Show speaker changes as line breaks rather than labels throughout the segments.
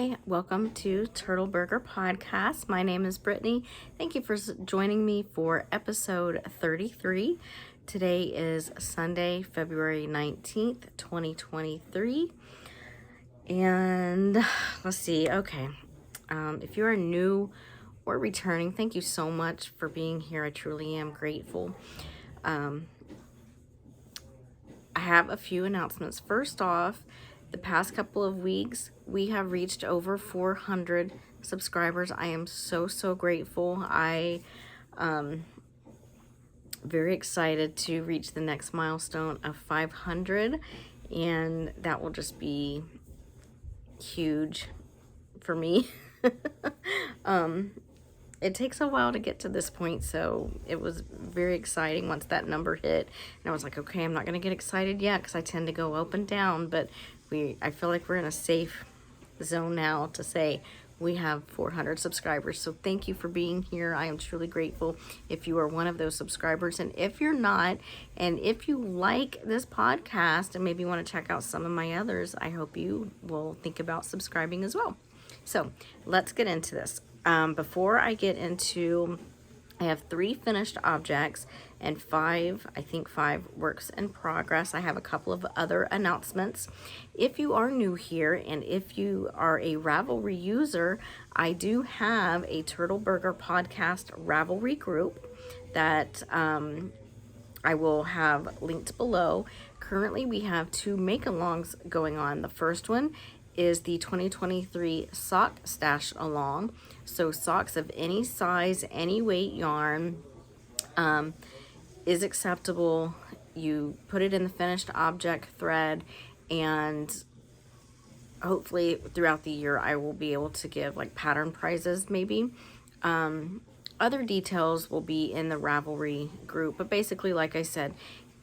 Hi, welcome to TurtleBurger podcast. My name is Brittany. Thank you for joining me for episode 33. Today is Sunday, February 19th, 2023. And let's see, okay. If you are new or returning, thank you so much for being here. I truly am grateful. I have a few announcements. First off, the past couple of weeks, we have reached over 400 subscribers. I am so grateful. I very excited to reach the next milestone of 500, and that will just be huge for me. It takes a while to get to this point, so it was very exciting once that number hit. And I was like, okay, I'm not going to get excited yet because I tend to go up and down, but I feel like we're in a safe zone now to say we have 400 subscribers. So thank you for being here. I am truly grateful if you are one of those subscribers. And if you're not, and if you like this podcast and maybe want to check out some of my others, I hope you will think about subscribing as well. So let's get into this. Before I get into, I have 3 finished objects and 5 works in progress. I have a couple of other announcements. If you are new here and if you are a Ravelry user, I do have a TurtleBurger podcast Ravelry group that I will have linked below. Currently, we have 2 make-alongs going on. The first one is the 2023 sock stash along. So socks of any size, any weight yarn is acceptable. You put it in the finished object thread, and hopefully throughout the year I will be able to give like pattern prizes maybe. Other details will be in the Ravelry group, but basically, like I said,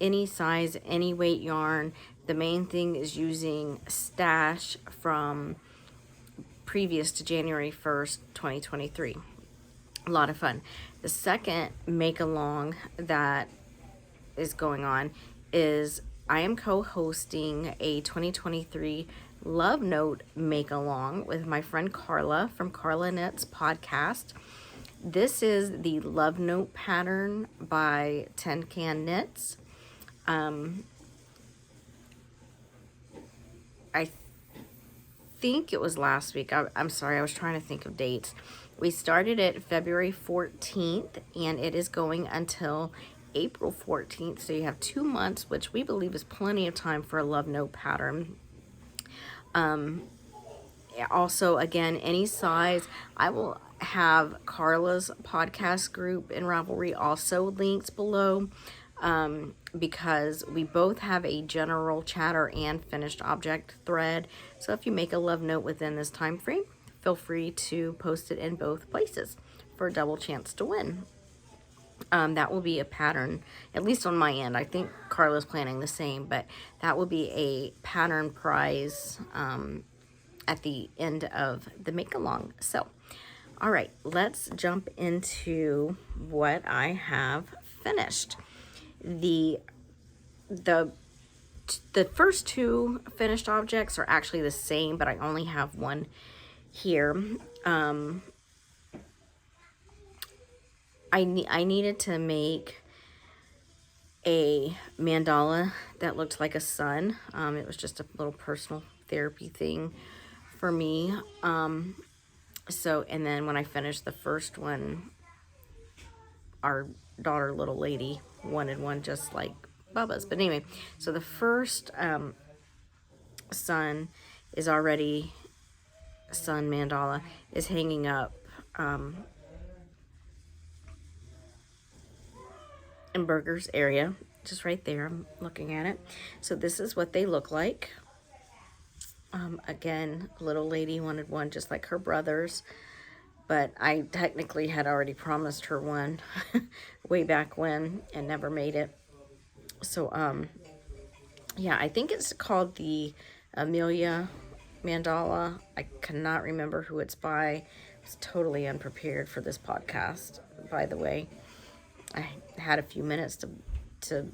any size, any weight yarn. The main thing is using stash from previous to January 1st, 2023. A lot of fun. The second make-along that is going on is I am co-hosting a 2023 Love Note make-along with my friend Carla from Carla Knits podcast. This is the Love Note pattern by Tin Can Knits. I think it was last week. I'm sorry, I was trying to think of dates. We started it February 14th, and it is going until April 14th. So you have 2 months, which we believe is plenty of time for a Love Note pattern. Also, again, any size. I will have Carla's podcast group in Ravelry also linked below. Because we both have a general chatter and finished object thread. So if you make a love note within this time frame, feel free to post it in both places for a double chance to win. That will be a pattern, at least on my end. I think Carla's planning the same, but that will be a pattern prize at the end of the make-along. So, all right, let's jump into what I have finished. The first 2 finished objects are actually the same, but I only have one here. I needed to make a mandala that looked like a sun. It was just a little personal therapy thing for me. So, and then when I finished the first one, our daughter, little lady, wanted one just like Bubba's. But anyway, so the first sun is already, Sun Mandala is hanging up in Burger's area, just right there. I'm looking at it. So this is what they look like. Again, little lady wanted one just like her brothers, but I technically had already promised her one way back when and never made it. So, yeah, I think it's called the Amelia Mandala. I cannot remember who it's by. I was totally unprepared for this podcast, by the way. I had a few minutes to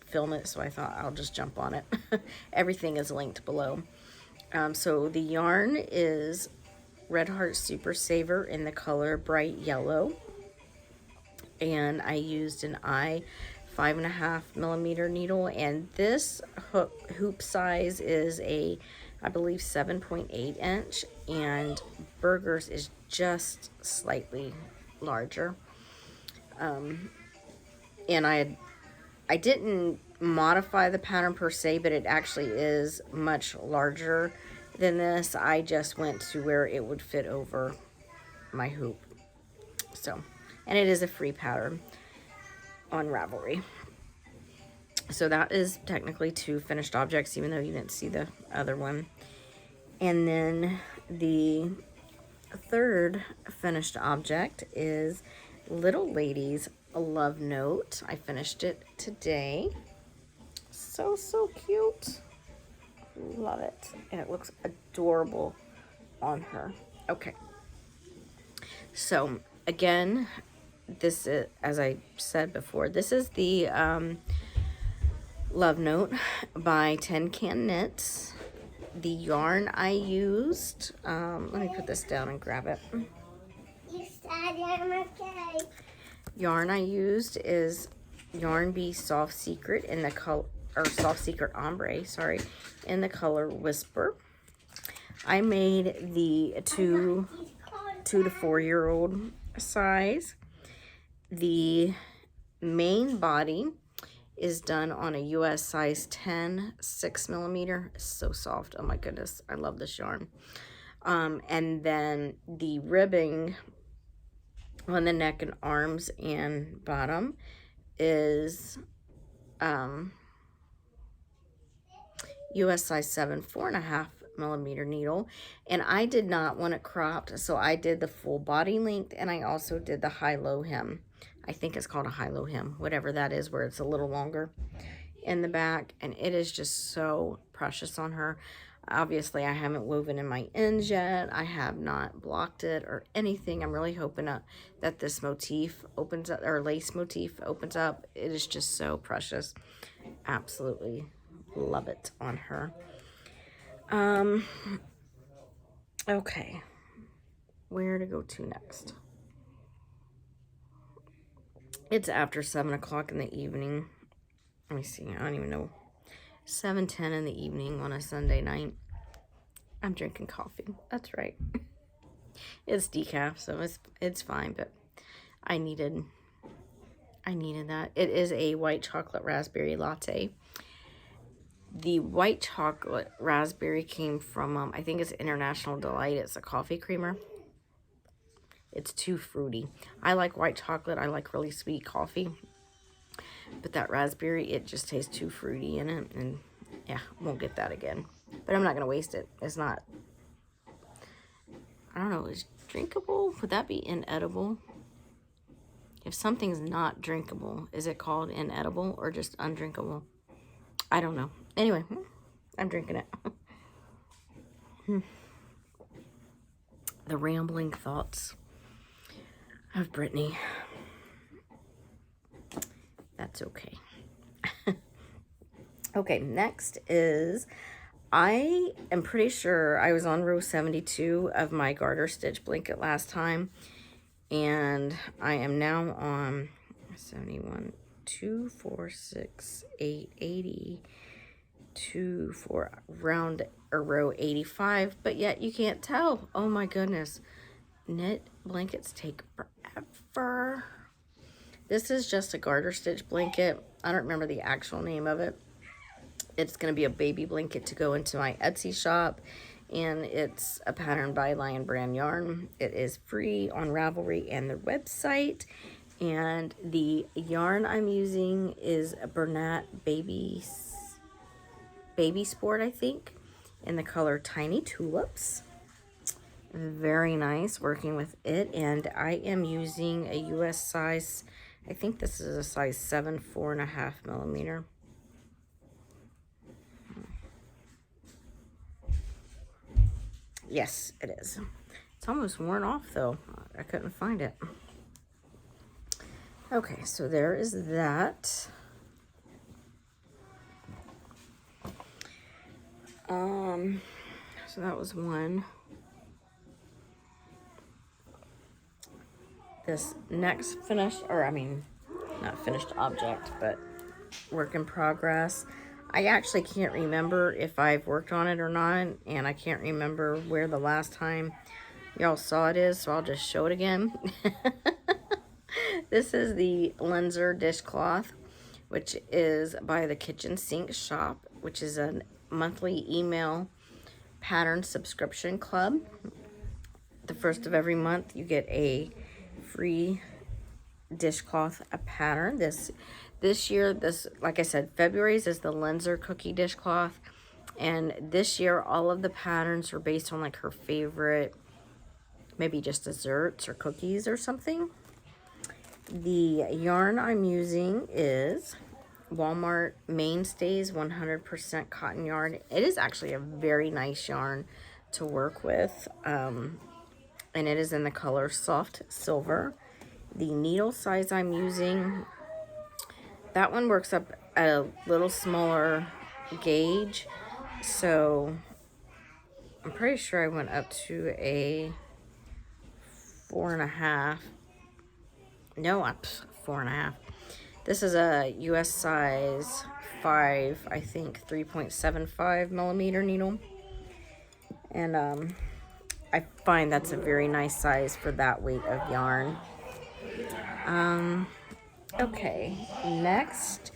film it, so I thought I'll just jump on it. Everything is linked below. So the yarn is Red Heart Super Saver in the color Bright Yellow. And I used an 5.5 millimeter needle, and this hoop size is a, I believe, 7.8 inch, and Burger's is just slightly larger. And I didn't modify the pattern per se, but it actually is much larger than this. I just went to where it would fit over my hoop. So, and it is a free pattern on Ravelry. So that is technically 2 finished objects, even though you didn't see the other one. And then the third finished object is Little Lady's Love Note. I finished it today. So cute. Love it. And it looks adorable on her. Okay. So again, this is, as I said before, this is the Love Note by Tin Can Knits. The yarn I used, let me put this down and grab it.
You said I'm okay.
Yarn I used is Yarn Bee Soft Secret in the color, or Soft Secret Ombre, sorry, in the color Whisper. I made the 2 to 4 year old size. The main body is done on a US size 10 6mm. It's so soft. Oh my goodness, I love this yarn. And then the ribbing on the neck and arms and bottom is US size 7 4.5mm needle, and I did not want it cropped, so I did the full body length, and I also did the high-low hem. I think it's called a high-low hem, whatever that is, where it's a little longer in the back, and it is just so precious on her. Obviously, I haven't woven in my ends yet. I have not blocked it or anything. I'm really hoping that this motif opens up, or lace motif opens up. It is just so precious. Absolutely love it on her. Okay. Where to go to next? It's after 7 o'clock in the evening. Let me see. I don't even know. 7:10 in the evening on a Sunday night. I'm drinking coffee. That's right. It's decaf, so it's fine, but I needed that. It is a white chocolate raspberry latte. The white chocolate raspberry came from, I think it's International Delight. It's a coffee creamer. It's too fruity. I like white chocolate. I like really sweet coffee. But that raspberry, it just tastes too fruity in it. And yeah, won't get that again. But I'm not going to waste it. It's not, I don't know, is drinkable? Would that be inedible? If something's not drinkable, is it called inedible or just undrinkable? I don't know. Anyway, I'm drinking it. The rambling thoughts of Brittany. That's okay. Okay, next is, I am pretty sure I was on row 72 of my garter stitch blanket last time, and I am now on 71, 2, 4, 6, 8, 80, 2, 4, round, or row 85, but yet you can't tell. Oh my goodness. Knit blankets take forever. This is just a garter stitch blanket. I don't remember the actual name of it. It's going to be a baby blanket to go into my Etsy shop, and it's a pattern by Lion Brand Yarn. It is free on Ravelry and their website, and the yarn I'm using is a Bernat Baby Sport, I think, in the color Tiny Tulips. Very nice working with it, and I am using a US size, I think this is a size 7 4.5mm. Yes, it is. It's almost worn off though. I couldn't find it. Okay, so there is that. So that was one. this next finished, or I mean, not finished object, but work in progress. I actually can't remember if I've worked on it or not, and I can't remember where the last time y'all saw it is, so I'll just show it again. This is the Linzer dishcloth, which is by the Kitchen Sink Shop, which is a monthly email pattern subscription club. The first of every month you get a free dishcloth a pattern. This year, like I said, February's is the Linzer cookie dishcloth, and this year all of the patterns are based on like her favorite, maybe just desserts or cookies or something. The yarn I'm using is Walmart Mainstays 100% cotton yarn. It is actually a very nice yarn to work with, and it is in the color soft silver. The needle size I'm using, that one works up at a little smaller gauge, so I'm pretty sure I went up to a 4.5. No, up 4.5. This is a US size 5, I think 3.75 millimeter needle, and I find that's a very nice size for that weight of yarn. Okay, next,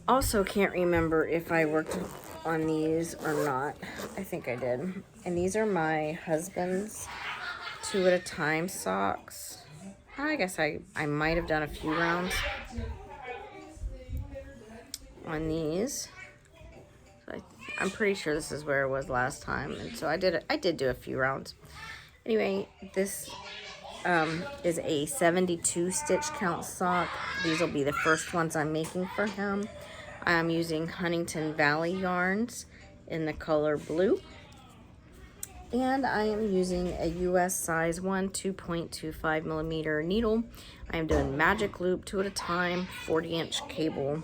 also can't remember if I worked on these or not. I think I did. And these are my husband's 2 at a time socks. I guess I might have done a few rounds on these. So I'm pretty sure this is where it was last time, and so I did do a few rounds. Anyway, this is a 72 stitch count sock. These will be the first ones I'm making for him. I'm using Huntington Valley yarns in the color blue. And I am using a US size 1 2.25 millimeter needle. I am doing magic loop 2 at a time, 40-inch cable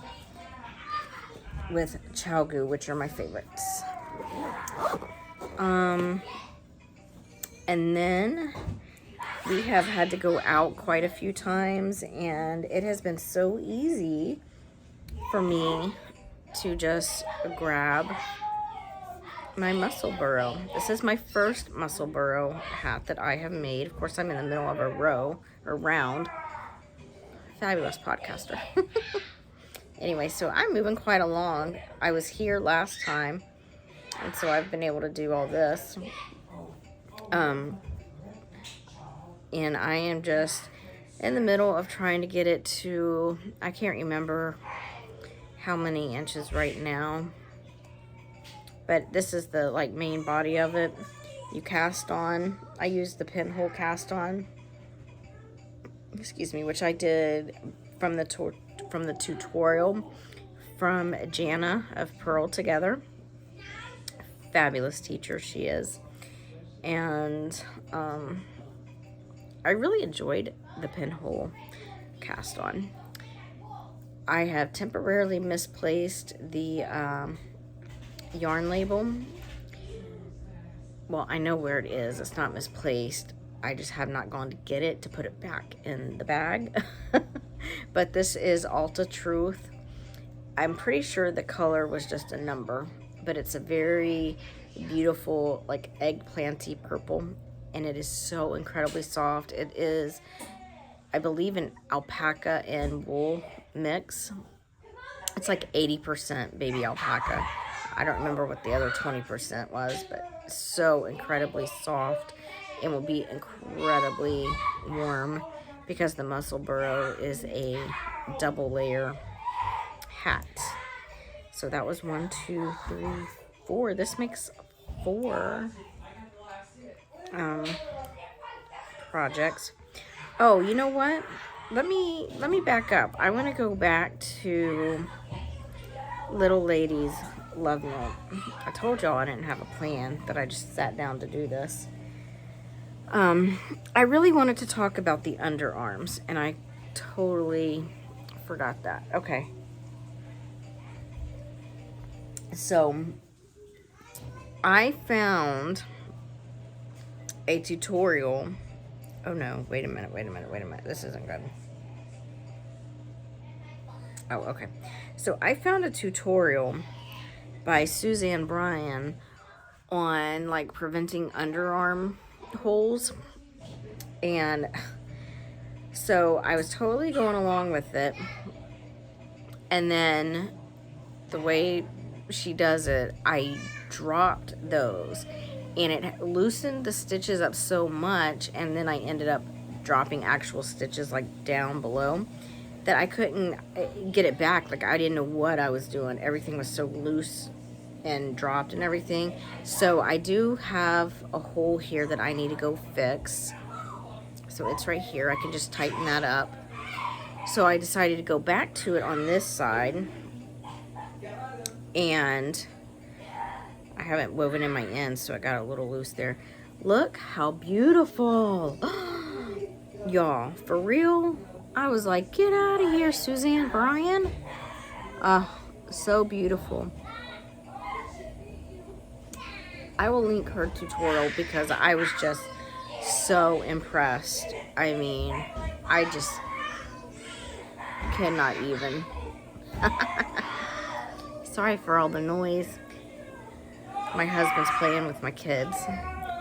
with Chalgu, which are my favorites. And then we have had to go out quite a few times, and it has been so easy for me to just grab my Musselburgh. This is my first Musselburgh hat that I have made. Of course, I'm in the middle of a row or round. Fabulous podcaster. Anyway, so I'm moving quite along. I was here last time, and so I've been able to do all this. And I am just in the middle of trying to get it to, I can't remember how many inches right now, but this is the like main body of it. You cast on. I used the pinhole cast on, excuse me, which I did from the tutorial from Jana of Purl Together. Fabulous teacher she is. And I really enjoyed the pinhole cast on. I have temporarily misplaced the yarn label. Well, I know where it is. It's not misplaced. I just have not gone to get it to put it back in the bag. But this is Alta Truth. I'm pretty sure the color was just a number, but it's a very beautiful, like eggplanty purple, and it is so incredibly soft. It is, I believe, an alpaca and wool mix. It's like 80% baby alpaca. I don't remember what the other 20% was, but so incredibly soft and will be incredibly warm because the Musselburgh is a double layer hat. So that was 1, 2, 3, 4. This makes 4 projects. Oh, you know what? Let me back up. I want to go back to Little Lady's Love Note. I told y'all I didn't have a plan, that I just sat down to do this. I really wanted to talk about the underarms, and I totally forgot that. Okay. So, I found a tutorial Oh no, wait a minute. This isn't good. Oh, okay. So I found a tutorial by Suzanne Bryan on like preventing underarm holes. And so I was totally going along with it. And then the way she does it, I dropped those and it loosened the stitches up so much, and then I ended up dropping actual stitches like down below that I couldn't get it back. Like I didn't know what I was doing. Everything was so loose and dropped and everything. So I do have a hole here that I need to go fix. So it's right here. I can just tighten that up. So I decided to go back to it on this side, and I haven't woven in my ends, so I got a little loose there. Look how beautiful. Y'all, for real, I was like, get out of here, Suzanne Bryan. So beautiful. I will link her tutorial because I was just so impressed. I mean, I just cannot even. Sorry for all the noise. My husband's playing with my kids.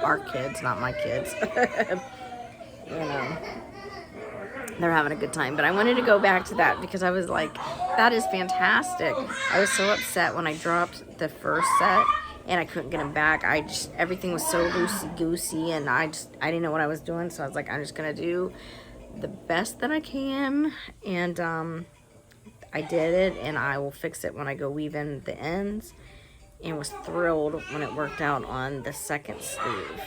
Our kids, not my kids. You know, they're having a good time. But I wanted to go back to that because I was like, that is fantastic. I was so upset when I dropped the first set and I couldn't get them back. Everything was so loosey-goosey, and I didn't know what I was doing. So I was like, I'm just going to do the best that I can. And I did it, and I will fix it when I go weave in the ends. And was thrilled when it worked out on the second sleeve.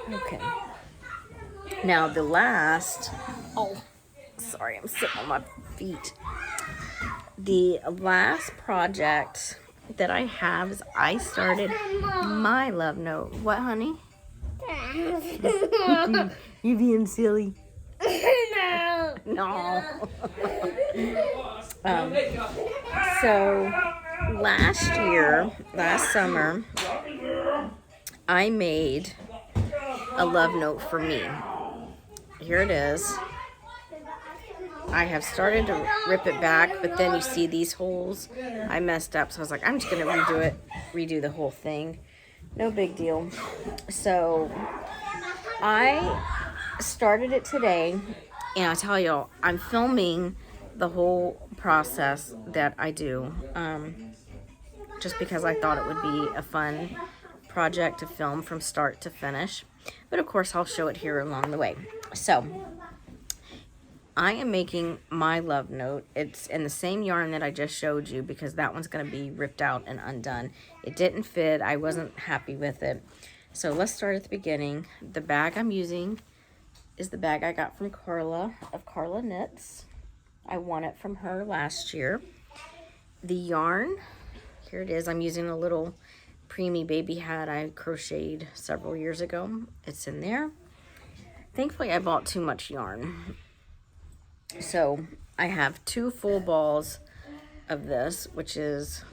Okay. Now the last, sorry, I'm sitting on my feet. The last project that I have is I started my love note. What, honey? You being silly? No. So last summer, I made a love note for me. Here it is. I have started to rip it back, but then you see these holes. I messed up, so I was like, I'm just gonna redo the whole thing. No big deal. So I started it today, and I'll tell y'all, I'm filming the whole process that I do, just because I thought it would be a fun project to film from start to finish. But of course, I'll show it here along the way. So I am making my love note. It's in the same yarn that I just showed you because that one's going to be ripped out and undone. It didn't fit. I wasn't happy with it. So let's start at the beginning. The bag I'm using is the bag I got from Carla of Carla Knits. I won it from her last year. The yarn, here it is. I'm using a little preemie baby hat I crocheted several years ago. It's in there. Thankfully, I bought too much yarn. So I have 2 full balls of this, which is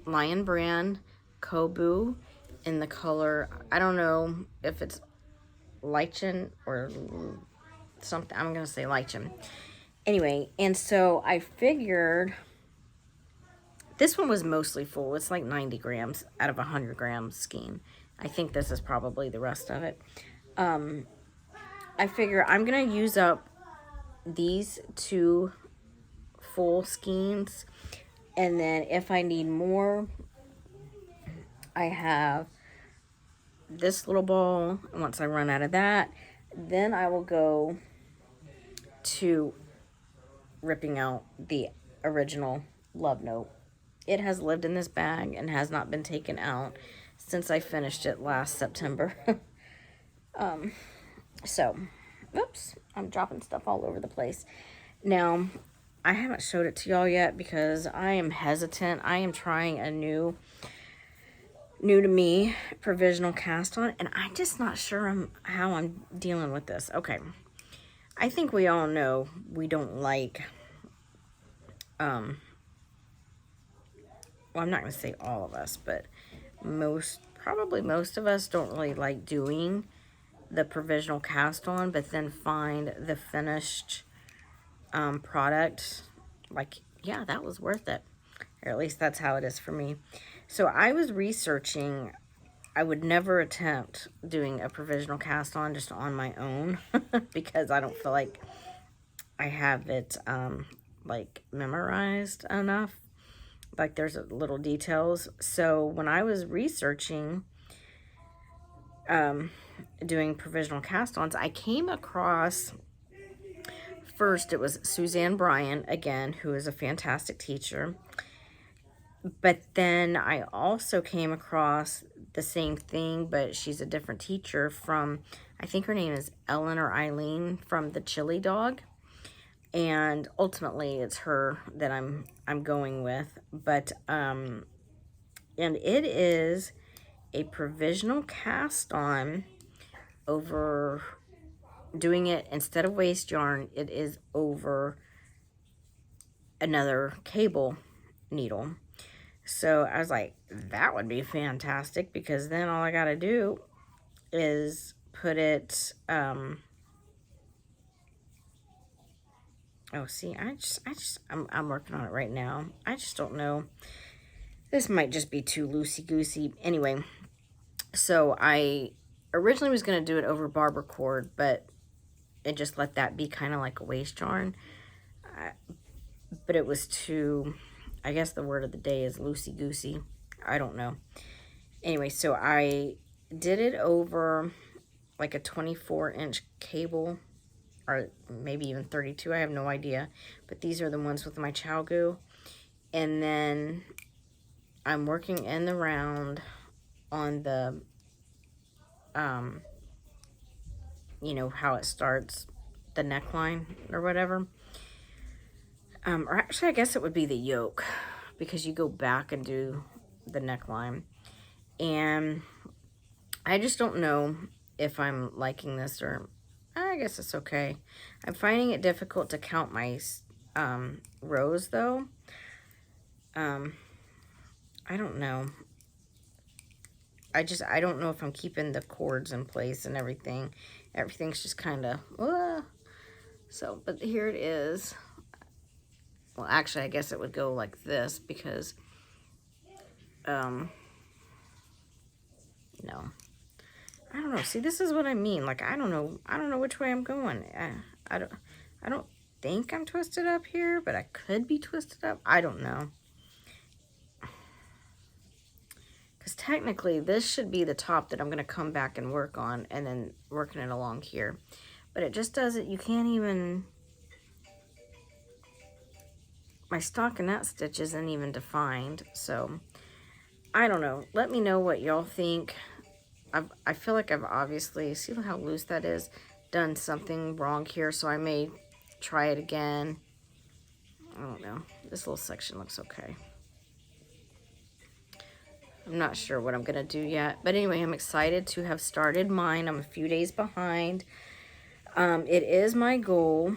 Lion Brand Kobu in the color, I don't know if it's lichen or something. I'm going to say lichen. Anyway, and so I figured this one was mostly full. It's like 90 grams out of a 100 gram skein. I think this is probably the rest of it. I figure I'm going to use up these 2 full skeins, and then if I need more, I have this little ball. And once I run out of that, then I will go to ripping out the original love note. It has lived in this bag and has not been taken out since I finished it last September. So, oops, I'm dropping stuff all over the place. Now, I haven't showed it to y'all yet because I am hesitant. I am trying a new to me provisional cast on, and I'm just not sure how I'm dealing with this. Okay, I think we all know we don't like, well, I'm not going to say all of us, but probably most of us don't really like doing the provisional cast on, but then find the finished product. Like, yeah, that was worth it. Or at least that's how it is for me. So I was researching. I would never attempt doing a provisional cast on just on my own because I don't feel like I have it like memorized enough. Like there's little details. So when I was researching doing provisional cast-ons, I came across, first it was Suzanne Bryan, again, who is a fantastic teacher. But then I also came across the same thing, but she's a different teacher from, I think her name is Ellen or Eileen from the Chili Dog. And ultimately it's her that I'm going with. But and it is a provisional cast on over, doing it instead of waste yarn, it is over another cable needle. So I was like, that would be fantastic, because then all I gotta do is put it, oh, see, I'm working on it right now. I just don't know. This might just be too loosey-goosey. Anyway, so I originally was going to do it over barber cord, but it just let that be kind of like a waste yarn. But it was too, I guess the word of the day is loosey-goosey. I don't know. Anyway, so I did it over like a 24-inch cable, or maybe even 32, I have no idea. But these are the ones with my chow goo. And then I'm working in the round on the, you know, how it starts, the neckline or whatever. Or actually, I guess it would be the yoke, because you go back and do the neckline. And I just don't know if I'm liking this, or I guess it's okay. I'm finding it difficult to count my rows, though. I don't know. I don't know if I'm keeping the cords in place and everything. Everything's just kind of, so, but here it is. Well, actually, I guess it would go like this, because, no. I don't know. See, this is what I mean. Like, I don't know which way I'm going. I don't think I'm twisted up here, but I could be twisted up. I don't know. Because technically, this should be the top that I'm going to come back and work on, and then working it along here. But it just doesn't, you can't even, my stockinette stitch isn't even defined. So, I don't know. Let me know what y'all think. I feel like I've obviously, see how loose that is, done something wrong here. So I may try it again. I don't know. This little section looks okay. I'm not sure what I'm going to do yet. But anyway, I'm excited to have started mine. I'm a few days behind. It is my goal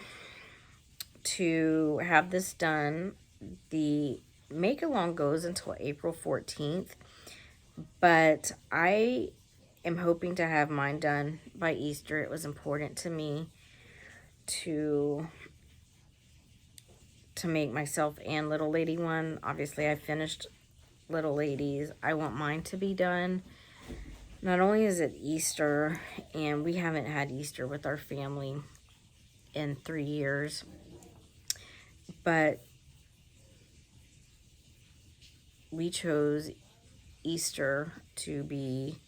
to have this done. The make-along goes until April 14th. But I am hoping to have mine done by Easter. It was important to me to make myself and Little Lady one. Obviously, I finished Little Ladies. I want mine to be done. Not only is it Easter, and we haven't had Easter with our family in 3 years, but we chose Easter to be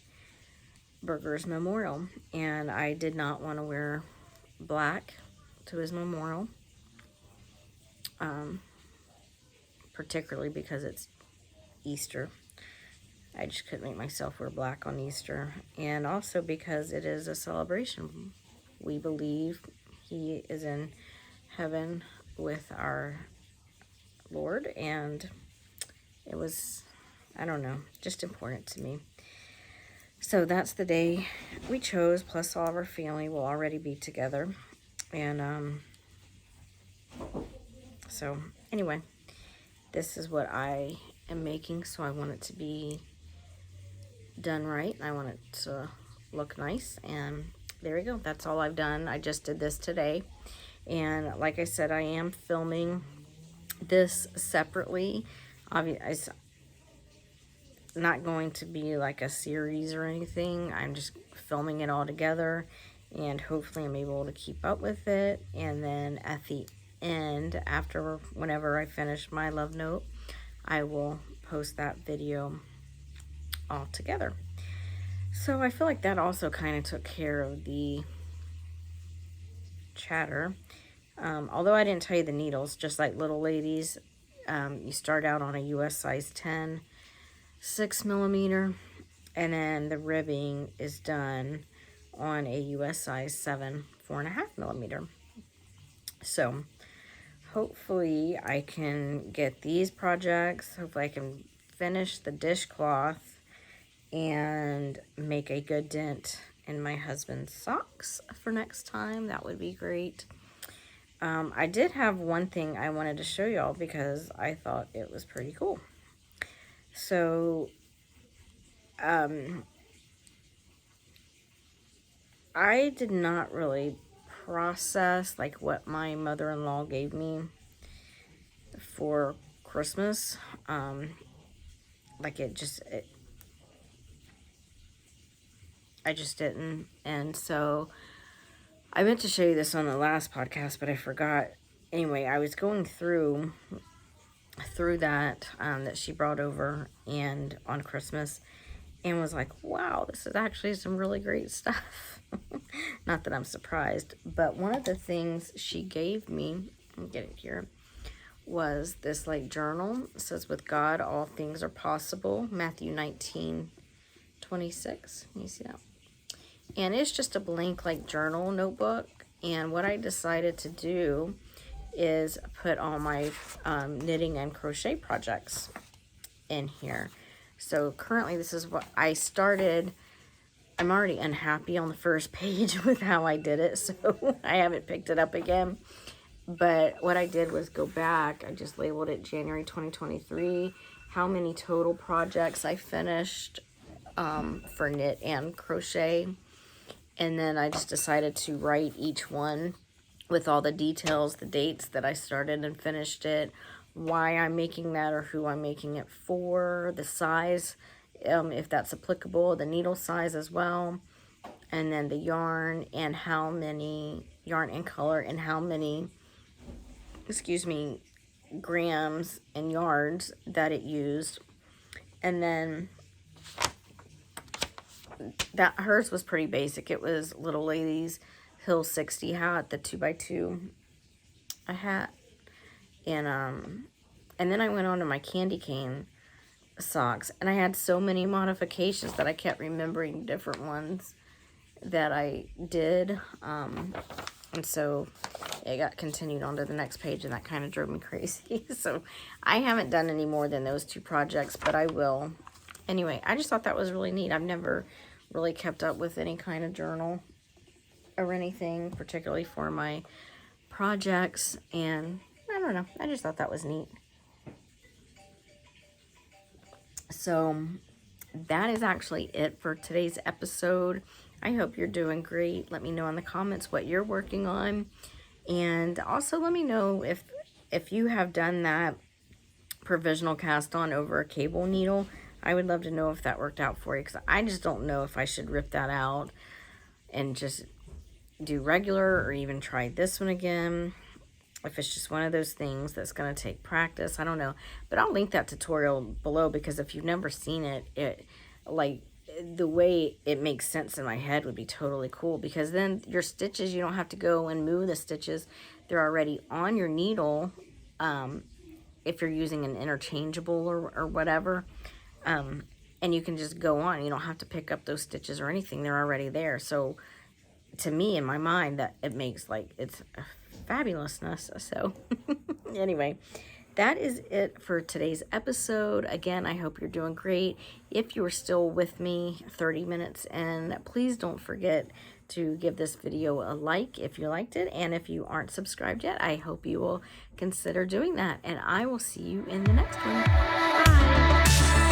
Burger's memorial, and I did not want to wear black to his memorial, particularly because it's Easter. I just couldn't make myself wear black on Easter, and also because it is a celebration. We believe he is in heaven with our Lord, and it was, I don't know, just important to me. So that's the day we chose, plus all of our family will already be together. And so anyway, this is what I am making, so I want it to be done right. I want it to look nice, and there we go. That's all I've done. I just did this today. And like I said, I am filming this separately. Obviously, it's not going to be like a series or anything. I'm just filming it all together, and hopefully I'm able to keep up with it. And then at the end, after whenever I finish my love note, I will post that video all together. So I feel like that also kind of took care of the chatter. Although I didn't tell you the needles, just like little ladies, you start out on a US size 10, 6mm, and then the ribbing is done on a US size 7, 4.5mm. So hopefully I can get these projects. Hopefully I can finish the dishcloth and make a good dent in my husband's socks for next time. That would be great. I did have one thing I wanted to show y'all because I thought it was pretty cool. So, I did not really process like what my mother-in-law gave me for Christmas. Like I just didn't. And so I meant to show you this on the last podcast, but I forgot. Anyway, I was going through that that she brought over and on Christmas, and was like, wow, this is actually some really great stuff. Not that I'm surprised, but one of the things she gave me, let me get it here, was this like journal. It says, with God all things are possible, Matthew 19:26. Can you see that? And it's just a blank like journal notebook. And what I decided to do is put all my knitting and crochet projects in here. So currently this is what I started. I'm already unhappy on the first page with how I did it, so I haven't picked it up again. But what I did was go back. I just labeled it January 2023, how many total projects I finished for knit and crochet. And then I just decided to write each one with all the details, the dates that I started and finished it, why I'm making that or who I'm making it for, the size, if that's applicable, the needle size as well, and then the yarn and how many, yarn and color, and how many, grams and yards that it used. And then that hers was pretty basic. It was Little Lady's Hill 60 hat, the 2x2 a hat. And then I went on to my candy cane socks, and I had so many modifications that I kept remembering different ones that I did. And so it got continued on to the next page, and that kind of drove me crazy. So I haven't done any more than those two projects, but I will. Anyway, I just thought that was really neat. I've never really kept up with any kind of journal or anything, particularly for my projects, and I don't know, I just thought that was neat. So that is actually it for today's episode. I hope you're doing great. Let me know in the comments what you're working on, and also let me know if you have done that provisional cast on over a cable needle. I would love to know if that worked out for you, because I just don't know if I should rip that out and just do regular, or even try this one again. If it's just one of those things that's going to take practice, I don't know. But I'll link that tutorial below, because if you've never seen it, like the way it makes sense in my head would be totally cool, because then your stitches, you don't have to go and move the stitches. They're already on your needle, if you're using an interchangeable or whatever. And you can just go on. You don't have to pick up those stitches or anything. They're already there. So to me, in my mind, that it makes like it's fabulousness. So anyway, that is it for today's episode. Again, I hope you're doing great. If you are still with me 30 minutes in, please don't forget to give this video a like if you liked it. And if you aren't subscribed yet, I hope you will consider doing that. And I will see you in the next one. Bye.